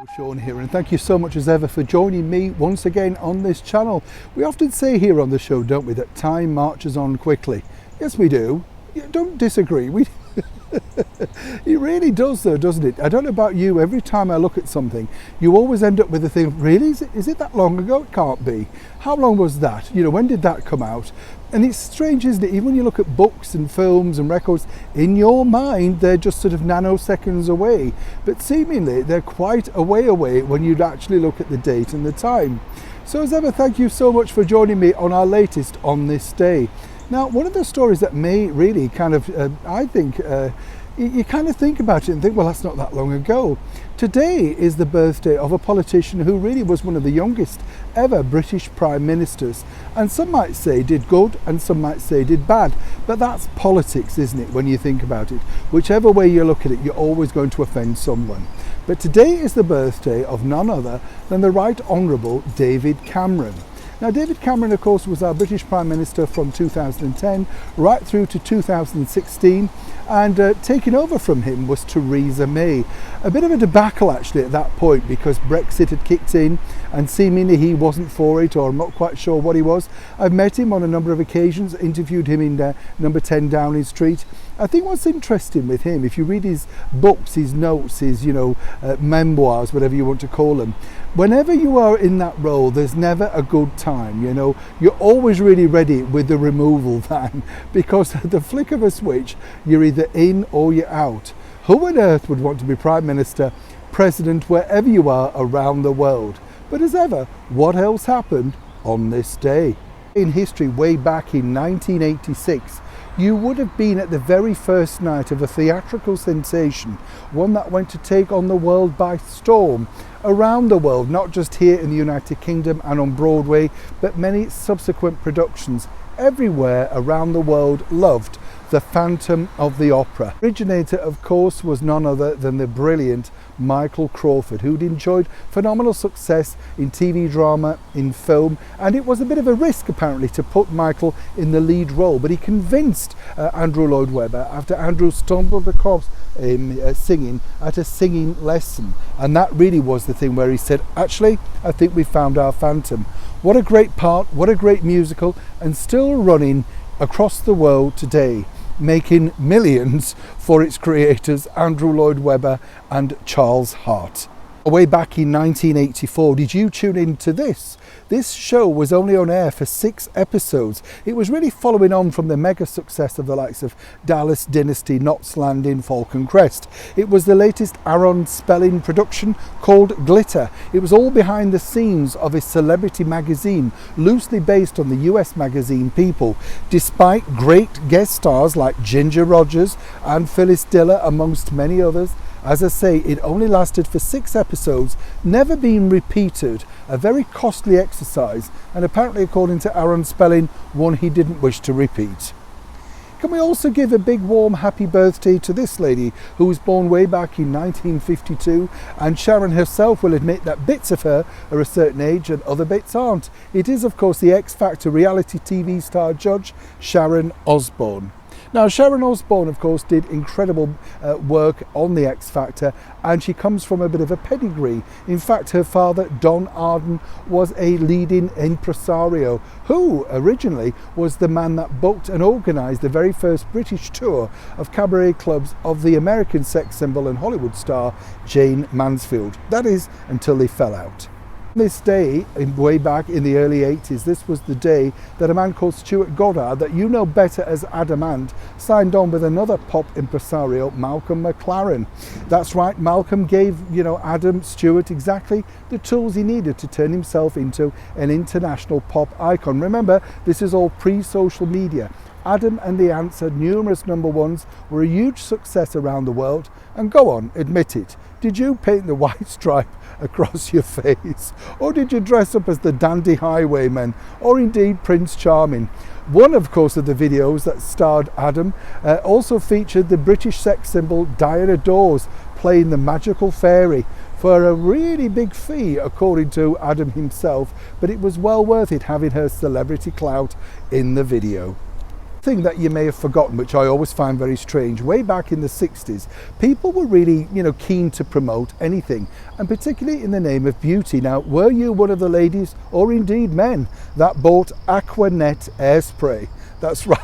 Sean here, and thank you so much as ever for joining me once again on this channel. We often say here on the show, don't we, that time marches on quickly. Yes, we do. You don't disagree. It really does though, doesn't it? I don't know about you, every time I look at something, you always end up with the thing, really? Is it that long ago? It can't be. How long was that? You know, when did that come out? And it's strange, isn't it? Even when you look at books and films and records, in your mind, they're just sort of nanoseconds away. But seemingly, they're quite a way away when you'd actually look at the date and the time. So as ever, thank you so much for joining me on our latest On This Day. Now, one of the stories that may really kind of, I think, you kind of think about it and think, well, that's not that long ago. Today is the birthday of a politician who really was one of the youngest ever British Prime Ministers. And some might say did good and some might say did bad. But that's politics, isn't it, when you think about it? Whichever way you look at it, you're always going to offend someone. But today is the birthday of none other than the Right Honourable David Cameron. Now, David Cameron, of course, was our British Prime Minister from 2010 right through to 2016, and taking over from him was Theresa May. A bit of a debacle actually at that point, because Brexit had kicked in and seemingly he wasn't for it, or I'm not quite sure what he was. I've met him on a number of occasions, interviewed him in number 10 Downing Street. I think what's interesting with him, if you read his books, his notes, his memoirs, whatever you want to call them, whenever you are in that role, there's never a good time. You know, you're always really ready with the removal van, because at the flick of a switch, you're either in or you're out. Who on earth would want to be Prime Minister, President, wherever you are around the world? But as ever, what else happened on this day? In history, way back in 1986, you would have been at the very first night of a theatrical sensation, one that went to take on the world by storm, around the world, not just here in the United Kingdom and on Broadway, but many subsequent productions everywhere around the world loved The Phantom of the Opera. Originator, of course, was none other than the brilliant Michael Crawford, who'd enjoyed phenomenal success in TV drama, in film, and it was a bit of a risk apparently to put Michael in the lead role, but he convinced Andrew Lloyd Webber after Andrew stumbled across him singing at a singing lesson, and that really was the thing where he said, actually, I think we found our Phantom. What a great part, what a great musical, and still running across the world today, making millions for its creators, Andrew Lloyd Webber and Charles Hart. Way back in 1984, did you tune in to this? This show was only on air for 6 episodes. It was really following on from the mega success of the likes of Dallas Dynasty, Knots Landing, Falcon Crest. It was the latest Aaron Spelling production called Glitter. It was all behind the scenes of a celebrity magazine, loosely based on the US magazine People. Despite great guest stars like Ginger Rogers and Phyllis Diller, amongst many others, as I say, it only lasted for 6 episodes, never been repeated, a very costly exercise, and apparently, according to Aaron Spelling, one he didn't wish to repeat. Can we also give a big warm happy birthday to this lady who was born way back in 1952, and Sharon herself will admit that bits of her are a certain age and other bits aren't. It is, of course, the X Factor reality TV star judge, Sharon Osborne. Now, Sharon Osborne, of course, did incredible work on the X Factor, and she comes from a bit of a pedigree. In fact, her father, Don Arden, was a leading impresario who originally was the man that booked and organised the very first British tour of cabaret clubs of the American sex symbol and Hollywood star Jane Mansfield. That is, until they fell out. This day, way back in the early 80s, this was the day that a man called Stuart Goddard, that you know better as Adam Ant, signed on with another pop impresario, Malcolm McLaren. That's right, Malcolm gave, Adam Stewart exactly the tools he needed to turn himself into an international pop icon. Remember, this is all pre-social media. Adam and the Ants had numerous number ones, were a huge success around the world, and go on, admit it. Did you paint the white stripe across your face? Or did you dress up as the Dandy Highwayman, or indeed Prince Charming? One, of course, of the videos that starred Adam also featured the British sex symbol Diana Dawes playing the magical fairy for a really big fee, according to Adam himself, but it was well worth it having her celebrity clout in the video. Thing that you may have forgotten, which I always find very strange, way back in the 60s, people were really, keen to promote anything, and particularly in the name of beauty. Now, were you one of the ladies, or indeed men, that bought Aquanet hairspray? That's right,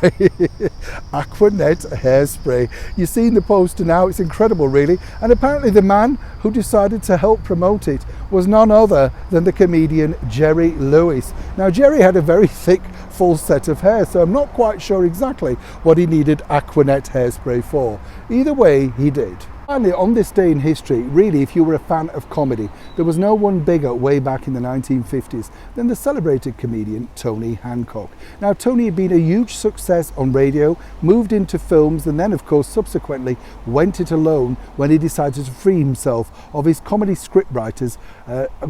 Aquanet hairspray. You've seen the poster now, it's incredible really. And apparently the man who decided to help promote it was none other than the comedian Jerry Lewis. Now Jerry had a very thick, full set of hair, so I'm not quite sure exactly what he needed Aquanet hairspray for. Either way, he did. Finally, on this day in history, really, if you were a fan of comedy, there was no one bigger way back in the 1950s than the celebrated comedian Tony Hancock. Now, Tony had been a huge success on radio, moved into films, and then, of course, subsequently went it alone when he decided to free himself of his comedy scriptwriters,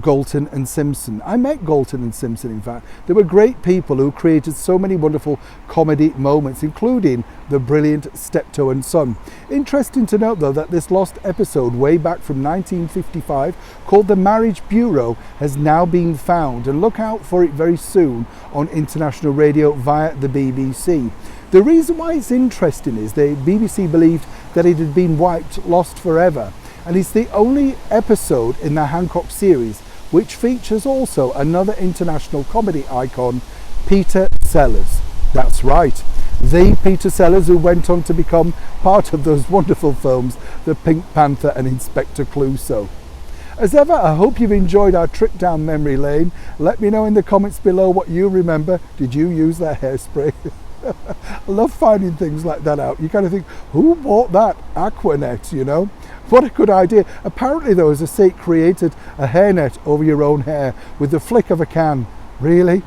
Galton and Simpson. I met Galton and Simpson, in fact. They were great people who created so many wonderful comedy moments, including the brilliant Steptoe and Son. Interesting to note, though, that this lost episode way back from 1955 called The Marriage Bureau has now been found, and look out for it very soon on international radio via the BBC. The reason why it's interesting is the BBC believed that it had been wiped, lost forever, and it's the only episode in the Hancock series which features also another international comedy icon, Peter Sellers. That's right, the Peter Sellers who went on to become part of those wonderful films, The Pink Panther and Inspector Clouseau. As ever, I hope you've enjoyed our trip down memory lane. Let me know in the comments below what you remember. Did you use that hairspray? I love finding things like that out. You kind of think, who bought that Aquanet, What a good idea. Apparently, though, as I say, it created a hairnet over your own hair with the flick of a can. Really?